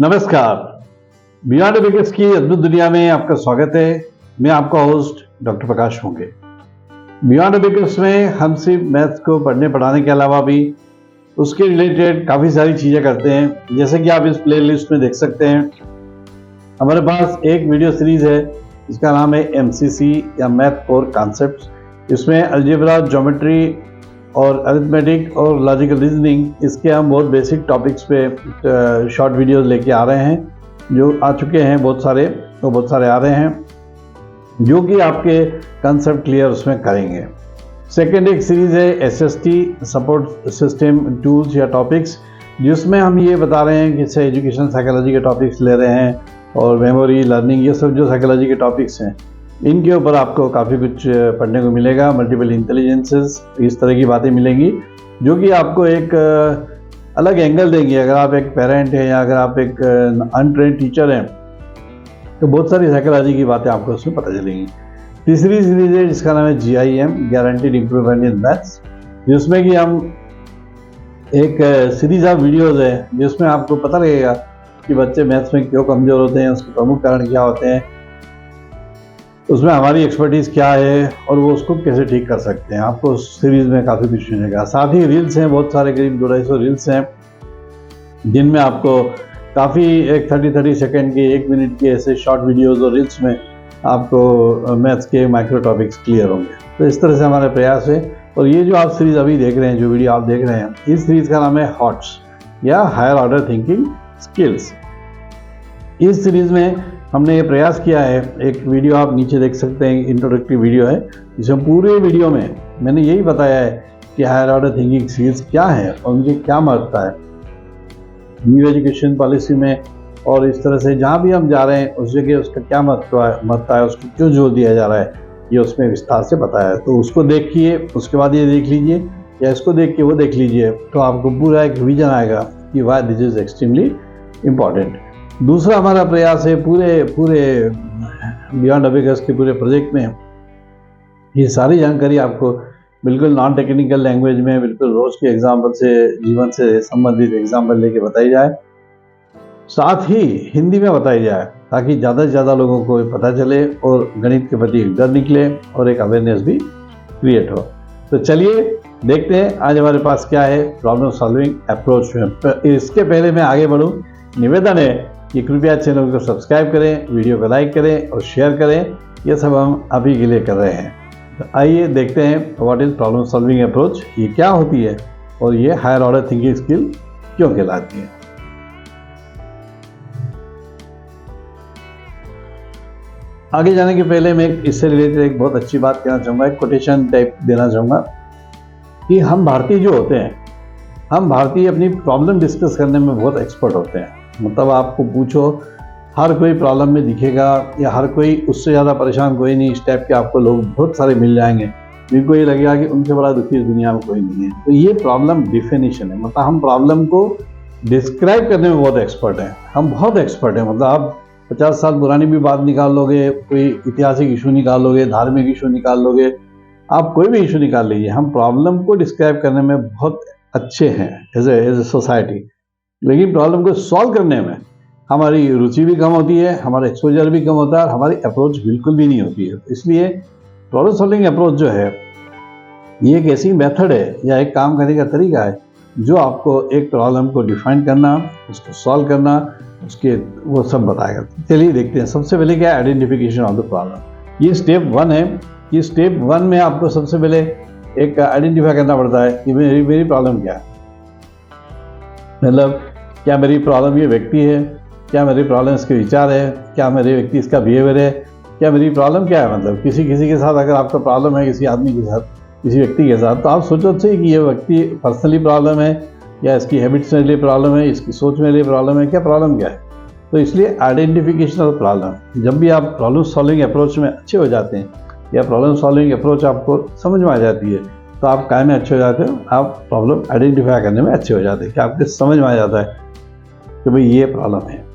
नमस्कार। Beyond abacus की अद्भुत दुनिया में आपका स्वागत है। मैं आपका होस्ट डॉक्टर प्रकाश होंगे। बियॉन्ड एबिकस में हम सिर्फ मैथ्स को पढ़ने पढ़ाने के अलावा भी उसके रिलेटेड काफ़ी सारी चीज़ें करते हैं। जैसे कि आप इस प्लेलिस्ट में देख सकते हैं, हमारे पास एक वीडियो सीरीज़ है जिसका नाम है MCC या मैथ कोर कॉन्सेप्ट्स। इसमें अलजेब्रा, ज्योमेट्री और अरिथमेटिक और लॉजिकल रीजनिंग, इसके हम बहुत बेसिक टॉपिक्स पे शॉर्ट वीडियोस लेके आ रहे हैं, जो आ चुके हैं बहुत सारे आ रहे हैं, जो कि आपके कंसेप्ट क्लियर उसमें करेंगे। सेकेंड एक सीरीज़ है SST सपोर्ट सिस्टम टूल्स या टॉपिक्स, जिसमें हम ये बता रहे हैं कि जैसे एजुकेशन साइकोलॉजी के टॉपिक्स ले रहे हैं और मेमोरी, लर्निंग, ये सब जो साइकोलॉजी के टॉपिक्स हैं, इनके ऊपर आपको काफ़ी कुछ पढ़ने को मिलेगा। मल्टीपल इंटेलिजेंसेस, इस तरह की बातें मिलेंगी जो कि आपको एक अलग एंगल देंगी। अगर आप एक पेरेंट हैं या अगर आप एक अनट्रेंड टीचर हैं तो बहुत सारी साइकोलॉजी की बातें आपको उसमें पता चलेंगी। तीसरी सीरीज है जिसका नाम है GIM, guaranteed improvement in maths, जिसमें कि हम एक सीरीज ऑफ वीडियोज़ है जिसमें आपको पता लगेगा कि बच्चे मैथ्स में क्यों कमज़ोर होते हैं, उसके प्रमुख कारण क्या होते हैं, उसमें हमारी एक्सपर्टीज़ क्या है और वो उसको कैसे ठीक कर सकते हैं। आपको उस सीरीज़ में काफ़ी कुछ मिलेगा। साथ ही रील्स हैं, बहुत सारे, करीब 200-250 रील्स हैं, जिनमें आपको काफ़ी एक 30 सेकेंड के, 1 मिनट के ऐसे शॉर्ट वीडियोज़ और रील्स में आपको मैथ्स के माइक्रो टॉपिक्स क्लियर होंगे। तो इस तरह से हमारा प्रयास है। और ये जो आप सीरीज़ अभी देख रहे हैं, जो वीडियो आप देख रहे हैं, इस सीरीज़ का नाम है HOTS या हायर ऑर्डर थिंकिंग स्किल्स। इस सीरीज़ में हमने ये प्रयास किया है, एक वीडियो आप नीचे देख सकते हैं, इंट्रोडक्टरी वीडियो है, जिसमें पूरे वीडियो में मैंने यही बताया है कि हायर ऑर्डर थिंकिंग स्किल्स क्या है और उनकी क्या महत्ता है न्यू एजुकेशन पॉलिसी में, और इस तरह से जहाँ भी हम जा रहे हैं उस जगह उसका क्या महत्ता है, उसको क्यों जोर दिया जा रहा है, ये उसमें विस्तार से बताया है। तो उसको देखिए, उसके बाद ये देख लीजिए या इसको देख के वो देख लीजिए, तो आपको पूरा एक विजन आएगा कि why this is extremely important. दूसरा हमारा प्रयास है पूरे बियॉन्ड एबिकस के पूरे प्रोजेक्ट में ये सारी जानकारी आपको बिल्कुल नॉन टेक्निकल लैंग्वेज में, बिल्कुल रोज के एग्जाम्पल से, जीवन से संबंधित एग्जाम्पल लेके बताई जाए, साथ ही हिंदी में बताई जाए, ताकि ज़्यादा से ज़्यादा लोगों को पता चले और गणित के प्रति एक डर निकले और एक अवेयरनेस भी क्रिएट हो। तो चलिए देखते हैं आज हमारे पास क्या है प्रॉब्लम सॉल्विंग अप्रोच में। इसके पहले मैं आगे बढ़ूँ, निवेदन है कि कृपया चैनल को सब्सक्राइब करें, वीडियो को लाइक करें और शेयर करें। ये सब हम अभी के लिए कर रहे हैं। तो आइए देखते हैं what is problem solving approach, ये क्या होती है और ये हायर ऑर्डर थिंकिंग स्किल क्यों कहलाती है। आगे जाने के पहले मैं इससे रिलेटेड एक बहुत अच्छी बात कहना चाहूँगा, एक कोटेशन टाइप देना चाहूँगा कि हम भारतीय जो होते हैं, हम भारतीय अपनी प्रॉब्लम डिस्कस करने में बहुत एक्सपर्ट होते हैं। मतलब आपको पूछो, हर कोई प्रॉब्लम में दिखेगा या हर कोई, उससे ज़्यादा परेशान कोई नहीं, इस टाइप के आपको लोग बहुत सारे मिल जाएंगे, जिनको ये लगेगा कि उनसे बड़ा दुखी इस दुनिया में कोई नहीं है। तो ये प्रॉब्लम डिफिनेशन है, मतलब हम प्रॉब्लम को डिस्क्राइब करने में बहुत एक्सपर्ट हैं, हम बहुत एक्सपर्ट हैं। मतलब आप 50 साल पुरानी भी बात निकाल लोगे, कोई ऐतिहासिक इशू निकाल लोगे, धार्मिक इशू निकाल लोगे, आप कोई भी इशू निकाल लीजिए, हम प्रॉब्लम को डिस्क्राइब करने में बहुत अच्छे हैं एज ए सोसाइटी। लेकिन प्रॉब्लम को सॉल्व करने में हमारी रुचि भी कम होती है, हमारा एक्सपोजर भी कम होता है और हमारी अप्रोच बिल्कुल भी नहीं होती है। इसलिए प्रॉब्लम सॉल्विंग अप्रोच जो है, ये एक ऐसी मेथड है या एक काम करने का तरीका है जो आपको एक प्रॉब्लम को डिफाइन करना, उसको सॉल्व करना, उसके वो सब बताएगा। चलिए देखते हैं। सबसे पहले क्या है, आइडेंटिफिकेशन ऑफ द प्रॉब्लम। ये स्टेप 1 है। ये स्टेप 1 में आपको सबसे पहले एक आइडेंटिफाई करना पड़ता है कि मेरी प्रॉब्लम क्या है। मतलब क्या मेरी प्रॉब्लम ये व्यक्ति है, क्या मेरी प्रॉब्लम इसके विचार है, क्या मेरे व्यक्ति इसका बिहेवियर है, क्या मेरी प्रॉब्लम क्या है। मतलब किसी के साथ अगर आपका प्रॉब्लम है, किसी आदमी के साथ, किसी व्यक्ति के साथ, तो आप सोचो अच्छे कि ये व्यक्ति पर्सनली प्रॉब्लम है या इसकी हैबिट्स मेरे लिए प्रॉब्लम है, इसकी सोच मेरे लिए प्रॉब्लम है, क्या प्रॉब्लम क्या है। तो इसलिए आइडेंटिफिकेशन ऑफ प्रॉब्लम, जब भी आप प्रॉब्लम सॉल्विंग अप्रोच में अच्छे हो जाते हैं या प्रॉब्लम सॉल्विंग अप्रोच आपको समझ में आ जाती है, तो आप काय में अच्छे हो जाते हो, आप प्रॉब्लम आइडेंटिफाई करने में अच्छे हो जाते हैं कि आपके समझ में आ जाता है कि भाई ये प्रॉब्लम है।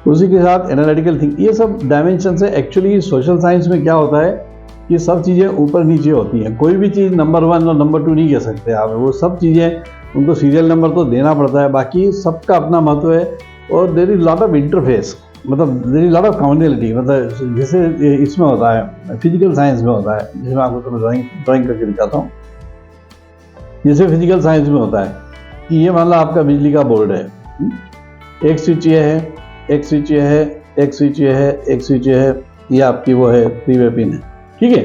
उसी के साथ एनालिटिकल थिंक, ये सब डायमेंशन है। एक्चुअली सोशल साइंस में क्या होता है कि सब चीज़ें ऊपर नीचे होती हैं, कोई भी चीज़ नंबर 1 और नंबर 2 नहीं कह सकते आप, वो सब चीज़ें उनको सीरियल नंबर तो देना पड़ता है, बाकी सबका अपना महत्व है। और there is lot of interface, मतलब there is lot of commonality, मतलब जैसे इसमें होता है फिजिकल साइंस में होता है, जैसे मैं आपको ड्राइंग करके दिखाता हूँ। जैसे फिजिकल साइंस में होता है कि ये मान लो आपका बिजली का बोर्ड है, एक स्विच ये है, एक स्विच ये है, एक स्विच ये है, एक स्विच ये है, ये आपकी वो है 3-वे पिन है, ठीक है।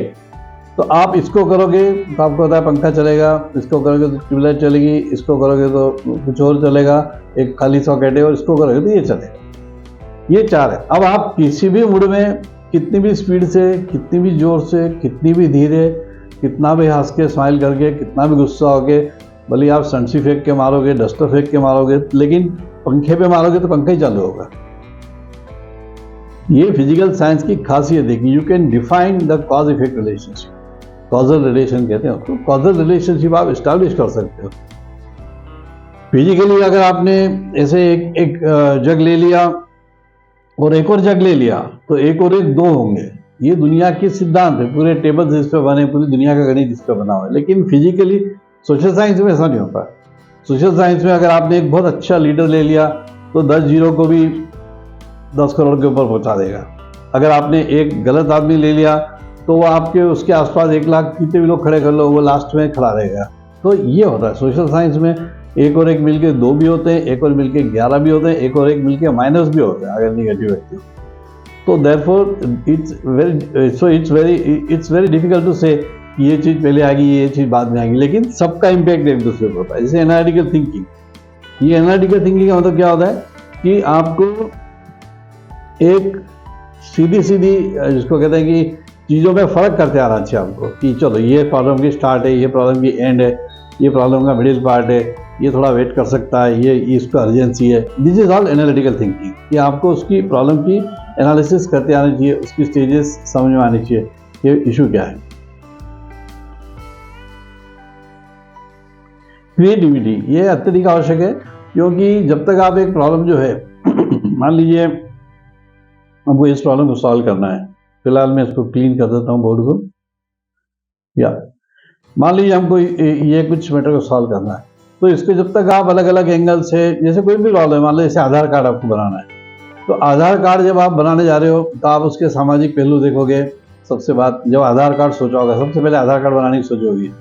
तो आप इसको करोगे तो आपको होता है पंखा चलेगा, इसको करोगे तो ट्यूबलाइट चलेगी, इसको करोगे तो कुछ और चलेगा, एक खाली सॉकेट है, और इसको करोगे तो ये चलेगा। ये 4 है। अब आप किसी भी मूड में कितनी भी स्पीड से, कितनी भी जोर से, कितनी भी धीरे, कितना भी हंस के स्माइल करके, कितना भी गुस्सा होके, भले आप संसी फेंक के मारोगे, डस्टर फेंक के मारोगे, लेकिन पंखे पे मारोगे तो पंखा ही चालू होगा। ये फिजिकल साइंस की खासियत है कि you can define the cause effect relationship, causal relation कहते हैं उसको, कॉजल रिलेशनशिप आप स्टैब्लिश कर सकते हो। फिजिकली अगर आपने ऐसे एक जग ले लिया और एक और जग ले लिया तो एक और एक 2 होंगे, ये दुनिया के सिद्धांत है, पूरे टेबल्स इस पे बने, पूरी दुनिया का गणित इस पे बना हुआ है। लेकिन फिजिकली सोशल साइंस में ऐसा नहीं होता। सोशल साइंस में अगर आपने एक बहुत अच्छा लीडर ले लिया तो 10 जीरो को भी 10 करोड़ के ऊपर पहुंचा देगा। अगर आपने एक गलत आदमी ले लिया तो वो आपके उसके आसपास 1 लाख कितने भी लोग खड़े कर लो, वो लास्ट में खड़ा रहेगा। तो ये होता है सोशल साइंस में, एक और एक मिलके 2 भी होते हैं, एक और मिलके 11 भी होते हैं, एक और एक मिलके माइनस भी होते हैं अगर निगेटिव व्यक्ति। तो therefore it's very difficult to say ये चीज़ पहले आएगी, ये चीज़ बाद में आएगी, लेकिन सबका इम्पैक्ट एक दूसरे पर होता है। जैसे एनालिटिकल थिंकिंग, ये एनालिटिकल थिंकिंग का मतलब क्या होता है कि आपको एक सीधी जिसको कहते हैं कि चीज़ों में फ़र्क करते आना चाहिए आपको, कि चलो ये प्रॉब्लम की स्टार्ट है, ये प्रॉब्लम की एंड है, ये प्रॉब्लम का मिडिल पार्ट है, ये थोड़ा वेट कर सकता है, ये इसका अर्जेंसी है। This is all analytical thinking, कि आपको उसकी प्रॉब्लम की एनालिसिस करते आना चाहिए, उसकी स्टेजेस समझ में आनी चाहिए, ये इशू क्या है। क्रिएटिविटी ये अत्यधिक आवश्यक है, क्योंकि जब तक आप एक प्रॉब्लम जो है मान लीजिए हमको इस प्रॉब्लम को सॉल्व करना है, फिलहाल मैं इसको क्लीन कर देता हूँ बोर्ड को, या मान लीजिए हमको ये कुछ मैटर को सॉल्व करना है, तो इसके जब तक आप अलग अलग एंगल से, जैसे कोई भी प्रॉब्लम है, मान लो जैसे आधार कार्ड आपको बनाना है, तो आधार कार्ड जब आप बनाने जा रहे हो तो आप उसके सामाजिक पहलू देखोगे। सबसे बात, जब आधार कार्ड सोचा होगा, सबसे पहले आधार कार्ड बनाने की सोचोगी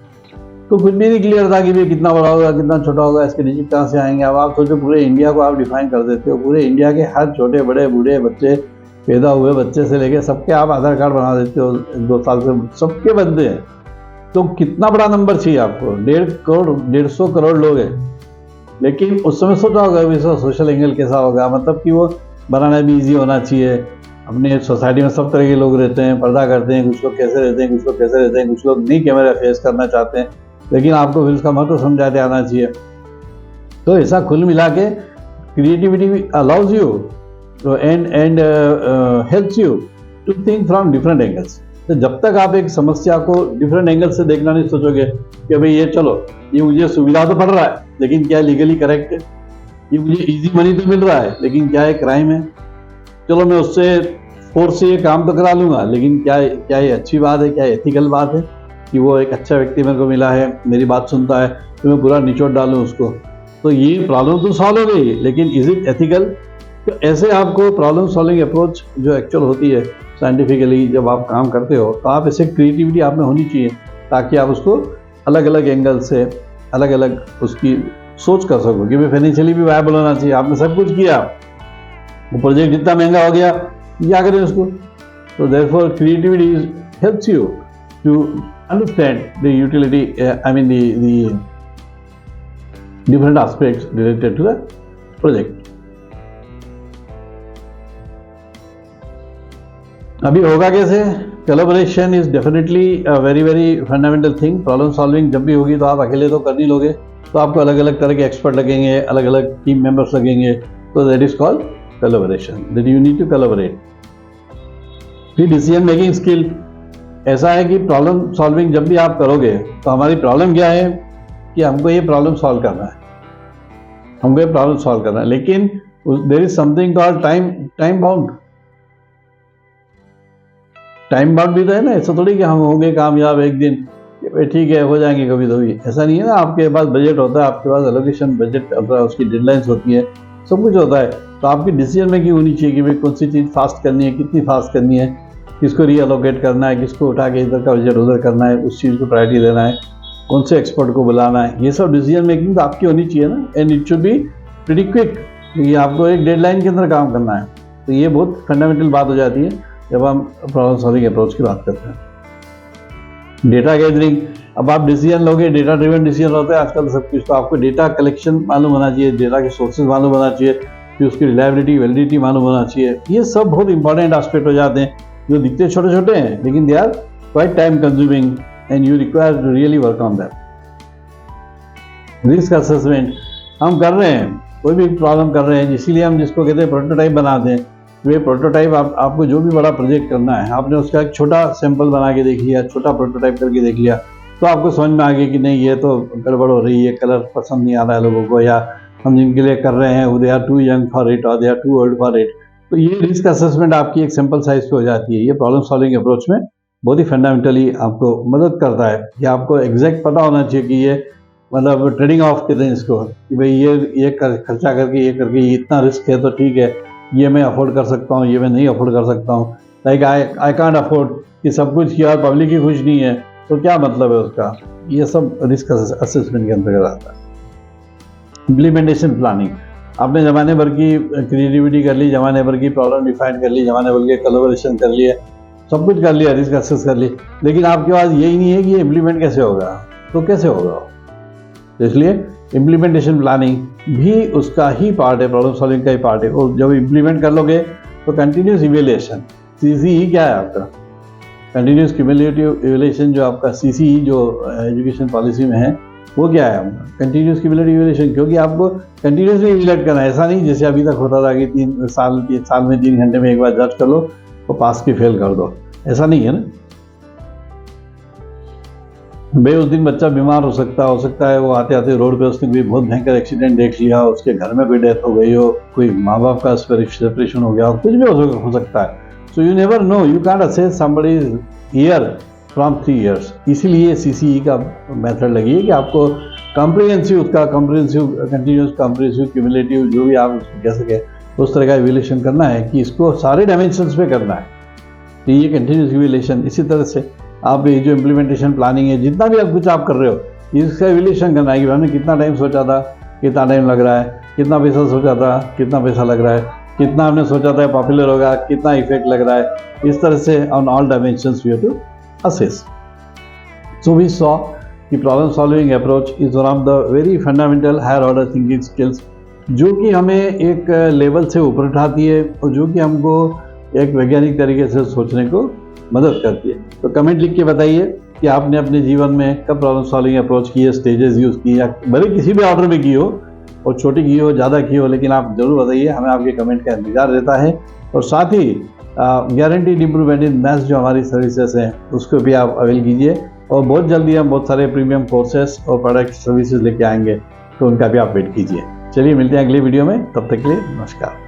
तो कुछ भी नहीं क्लियर था कि भाई कितना बड़ा होगा, कितना छोटा होगा, इसके डिजिट कहाँ से आएंगे। अब आप सोचो पूरे इंडिया को आप डिफाइन कर देते हो, पूरे इंडिया के हर छोटे बड़े बूढ़े बच्चे, पैदा हुए बच्चे से लेके सबके आप आधार कार्ड बना देते हो, 2 साल से सबके बनते हैं। तो कितना बड़ा नंबर चाहिए आपको, 150 करोड़ लोग हैं। लेकिन उस समय सोचा होगा इसका सोशल एंगल कैसा होगा, मतलब कि वो बनाना भी ईजी होना चाहिए। अपने सोसाइटी में सब तरह के लोग रहते हैं, पर्दा करते हैं, कुछ लोग कैसे रहते हैं, कुछ लोग कैसे रहते हैं, कुछ लोग नहीं कैमरा फेस करना चाहते हैं, लेकिन आपको फिर उसका महत्व समझाते आना चाहिए। तो ऐसा कुल मिला के creativity allows you and helps you to think from different angles. तो जब तक आप एक समस्या को डिफरेंट एंगल से देखना नहीं सोचोगे कि भाई ये चलो ये मुझे सुविधा तो पड़ रहा है लेकिन क्या लीगली करेक्ट है, ये मुझे इजी मनी तो मिल रहा है लेकिन क्या है क्राइम है, चलो मैं उससे फोर्स से ये काम तो करा लूँगा लेकिन क्या ये अच्छी बात है, क्या एथिकल बात है कि वो एक अच्छा व्यक्ति मेरे को मिला है, मेरी बात सुनता है, तो मैं पूरा निचोड़ डालूँ उसको। तो ये प्रॉब्लम तो सॉल्व हो गई, लेकिन इज इट एथिकल? तो ऐसे आपको प्रॉब्लम सॉल्विंग अप्रोच जो एक्चुअल होती है साइंटिफिकली जब आप काम करते हो, तो आप ऐसे क्रिएटिविटी आप में होनी चाहिए ताकि आप उसको अलग अलग एंगल से अलग अलग उसकी सोच कर सको कि भाई फाइनेंशियली भी वायबल होना चाहिए। आपने सब कुछ किया, वो प्रोजेक्ट इतना महंगा हो गया, क्या करें उसको? तो therefore creativity helps you to understand the utility, I mean the different aspects related to the project. अभी होगा कैसे? Collaboration is definitely a very very fundamental thing. Problem solving जब भी होगी तो आप अकेले तो कर नहीं लोगे, तो आपको अलग अलग तरह के एक्सपर्ट लगेंगे, अलग अलग टीम मेंबर्स लगेंगे, तो that is called collaboration, that you need to collaborate. फिर डिसीजन मेकिंग स्किल, ऐसा है कि प्रॉब्लम सॉल्विंग जब भी आप करोगे तो हमारी प्रॉब्लम क्या है कि हमको ये प्रॉब्लम सॉल्व करना है, हमको ये प्रॉब्लम सॉल्व करना है, लेकिन there is something called time bound. Time bound भी तो है ना, ऐसा थोड़ी कि हम होंगे कामयाब एक दिन, ठीक है हो जाएंगे कभी तो भी, ऐसा नहीं है ना। आपके पास बजट होता है, आपके पास एलोकेशन बजट होता है, उसकी डेडलाइंस होती है, सब कुछ होता है। तो आपकी डिसीजन मेकिंग होनी चाहिए कि भाई कौन सी चीज़ फास्ट करनी है, कितनी फास्ट करनी है, किसको रीअलोकेट करना है, किसको उठा के इधर का बजट उधर करना है, उस चीज़ को प्रायोरिटी देना है, कौन से एक्सपर्ट को बुलाना है, ये सब डिसीजन मेकिंग तो आपकी होनी चाहिए ना। And it should be pretty quick, ये आपको एक डेडलाइन के अंदर काम करना है। तो ये बहुत फंडामेंटल बात हो जाती है जब हम प्रॉब्लम सॉल्विंग अप्रोच की बात करते हैं। डेटा गैदरिंग, अब आप डिसीजन लोगे, डेटा ड्रिवन डिसीजन होता है आजकल सब कुछ, तो आपको डेटा कलेक्शन मालूम होना चाहिए, डेटा के सोर्सेज मालूम होना चाहिए, फिर उसकी रिलायबिलिटी वैलिडिटी मालूम होना चाहिए। ये सब बहुत इंपॉर्टेंट एस्पेक्ट हो जाते हैं जो दिखते छोटे छोटे हैं लेकिन they are quite time consuming and you require to really work on that. Risk assessment हम कर रहे हैं, कोई भी प्रॉब्लम कर रहे हैं, इसीलिए हम जिसको कहते हैं प्रोटोटाइप बनाते हैं। वे प्रोटोटाइप आपको जो भी बड़ा प्रोजेक्ट करना है, आपने उसका एक छोटा सैंपल बना के देख लिया, छोटा प्रोटोटाइप करके देख लिया, तो आपको समझ में आ गया कि नहीं ये तो गड़बड़ हो रही है, कलर पसंद नहीं आ रहा है लोगों को, या हम जिनके लिए कर रहे हैं they are too young for it और they are too old for it. तो ये रिस्क असेसमेंट आपकी एक सिंपल साइज पे हो जाती है। ये प्रॉब्लम सॉल्विंग अप्रोच में बहुत ही फंडामेंटली आपको मदद करता है। ये आपको एग्जैक्ट पता होना चाहिए कि ये मतलब ट्रेडिंग ऑफ कहते हैं इसको, कि भाई ये खर्चा करके ये करके ये इतना रिस्क है तो ठीक है, ये मैं अफोर्ड कर सकता हूँ, ये मैं नहीं अफोर्ड कर सकता हूँ। लाइक आई कांट अफोर्ड कि सब कुछ किया और पब्लिक ही खुश नहीं है, तो क्या मतलब है उसका। ये सब रिस्क असेसमेंट के अंतर्गत आता है। इम्प्लीमेंटेशन प्लानिंग, आपने जमाने भर की क्रिएटिविटी कर ली, जमाने भर की प्रॉब्लम डिफाइन कर ली, जमाने भर के कोलैबोरेशन कर लिए, सब कुछ कर लिया, रिस्क असेस कर ली, लेकिन आपके पास यही नहीं है कि ये इम्प्लीमेंट कैसे होगा, तो कैसे होगा। तो इसलिए इम्प्लीमेंटेशन प्लानिंग भी उसका ही पार्ट है, प्रॉब्लम सॉल्विंग का ही पार्ट है। और जब इम्प्लीमेंट कर लोगे तो कंटिन्यूस इवेल्युएशन, CCE क्या है आपका, कंटिन्यूस क्यूमुलेटिव इवेल्युएशन, जो आपका CCE जो एजुकेशन पॉलिसी में है वो क्या है, कंटिन्यूस क्यूमुलेटिव इवेल्युएशन। क्योंकि आपको कंटिन्यूसली इवेल्युएट करना है, ऐसा नहीं जैसे अभी तक होता था कि 3 साल में 3 घंटे में एक बार जज कर लो तो पास की फेल कर दो, ऐसा नहीं है ना। भाई उस दिन बच्चा बीमार हो सकता है वो आते आते रोड पे उसने कोई बहुत भयंकर एक्सीडेंट देख लिया, उसके घर में कोई डेथ हो गई हो, कोई माँ बाप का सेपरेशन हो गया हो, कुछ भी हो सकता है। So you never know, you can't assess somebody's year from 3 years। इसीलिए CCE का मेथड लगी है कि आपको कॉम्प्रिहेंसिव कंटिन्यूस कॉम्प्रिहेंसिव क्यूमुलेटिव जो भी आप कह सके उस तरह का इवेल्युएशन करना है कि इसको सारे डायमेंशंस पे करना है। तो ये कंटिन्यूस इवेल्युएशन, इसी तरह से आप ये जो इम्प्लीमेंटेशन प्लानिंग है, जितना भी आप कुछ आप कर रहे हो, इसका इवेल्युएशन करना है कि हमने कितना टाइम सोचा था, कितना टाइम लग रहा है, कितना पैसा सोचा था, कितना पैसा लग रहा है, कितना हमने सोचा था पॉपुलर होगा, कितना इफेक्ट लग रहा है। इस तरह से on all dimensions we have to assess. So we saw the problem solving approach is one of the very fundamental higher order thinking skills जो कि हमें एक लेवल से ऊपर उठाती है और जो कि हमको एक वैज्ञानिक तरीके से सोचने को मदद करती है। तो कमेंट लिख के बताइए कि आपने अपने जीवन में कब प्रॉब्लम सॉल्विंग अप्रोच की है, स्टेजेस यूज़ की या भले किसी भी ऑर्डर में की हो, और छोटी की हो ज़्यादा की हो, लेकिन आप जरूर बताइए, हमें आपके कमेंट का इंतजार रहता है। और साथ ही गारंटीड इम्प्रूवमेंट इन मैथ्स जो हमारी सर्विसेज हैं उसको भी आप अवेल कीजिए, और बहुत जल्दी हम बहुत सारे प्रीमियम कोर्सेस और प्रोडक्ट सर्विसेज लेके आएंगे, तो उनका भी आप वेट कीजिए। चलिए मिलते हैं अगले वीडियो में, तब तक के लिए नमस्कार।